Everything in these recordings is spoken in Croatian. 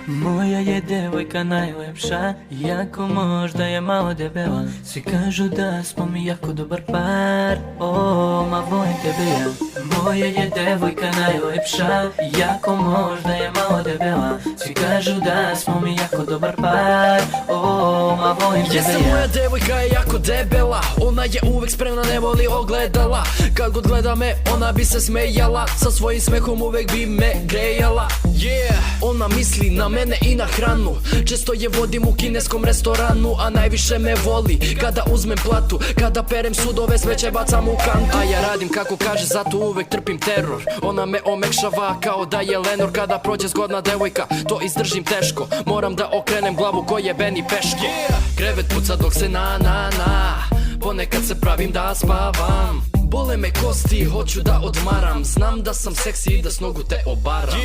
Moja je devojka najlepša, jako možda je malo debela. Svi kažu da smo mi jako dobar par, ma volim tebe ja. Moja je devojka najlepša, jako možda je malo debela. Svi kažu da smo mi jako dobar par, ma volim tebe ja. Moja devojka je jako debela, ona je uvek spremna, ne voli ogledala. Kad god gleda me, ona bi se smejala, sa svojim smehom uvek bi me grejala. Ona misli na mene i na hranu, često je vodim u kineskom restoranu. A najviše me voli kada uzmem platu, kada perem sudove smeće bacam u kantu. A ja radim kako kaže, zato uvek trpim teror. Ona me omekšava kao da je Lenor. Kada prođe zgodna devojka, to izdržim teško. Moram da okrenem glavu ko jebeni peško. Krevet puca dok se na ponekad se pravim da spavam. Bole me kosti, hoću da odmaram. Znam da sam seksi i da s nogu te obaram.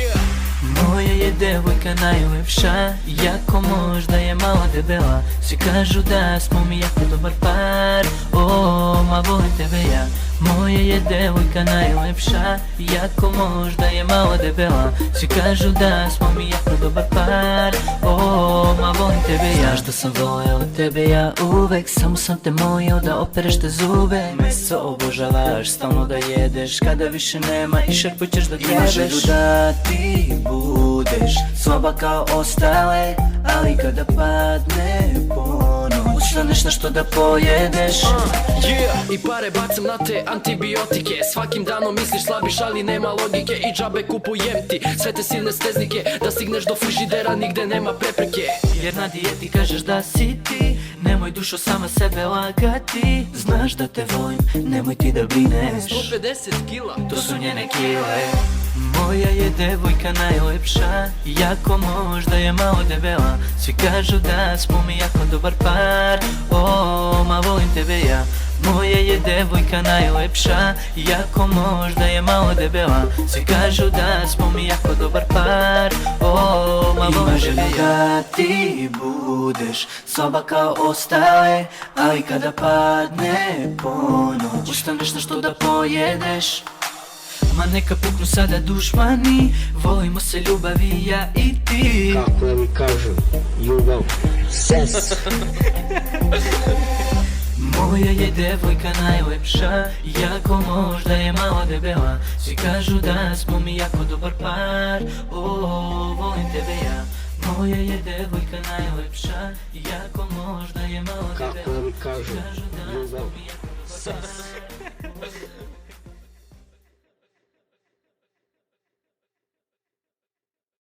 Moja je devojka najlepša, jako možda je malo debela. Svi kažu da smo mi jako dobar par, ma volim tebe ja. Moja je devojka najlepša, jako možda je malo debela. Svi kažu da smo mi jako dobar par, ma volim tebe ja. Znaš da sam voleo tebe ja uvek, samo sam te molio da opereš te zube. Meso obožavaš, stalno da jedeš, kada više nema i šerpu ćeš da grebeš. Ima želju da ti budeš slaba kao ostale, ali kada padne ponoć ustaneš nešto da pojedeš. I pare bacam na te antibiotike, svakim danom misliš slabiš ali nema logike. I džabe kupujem ti sve te silne steznike, da stigneš do frižidera nigde nema prepreke. Jer na dijeti kažeš da si ti, nemoj dušo sama sebe lagati. Znaš da te volim, nemoj ti da brineš, 150 kila, to su njene kile. Moja je devojka najlepša, jako možda je malo debela. Svi kažu da smo mi jako dobar par, ma volim tebe ja. Moja je devojka najlepša, jako možda je malo debela. Svi kažu da smo mi jako dobar par, ma volim tebe ja. Ima želju da ti budeš soba kao ostale, ali kada padne ponoć ustaneš nešto da pojedeš. Ma neka puknu sada dušmani, volimo se ljubavi ja i ti. Kako ovi kažu, ljubav, ses. Moja je devojka najlepša, jako možda je malo debela. Svi kažu da smo mi jako dobar par, volim tebe ja. Moja je devojka najlepša, jako možda je malo debela. Kako ovi kažu, Svi kažu da smo ljubav, mi jako dobar par. ses.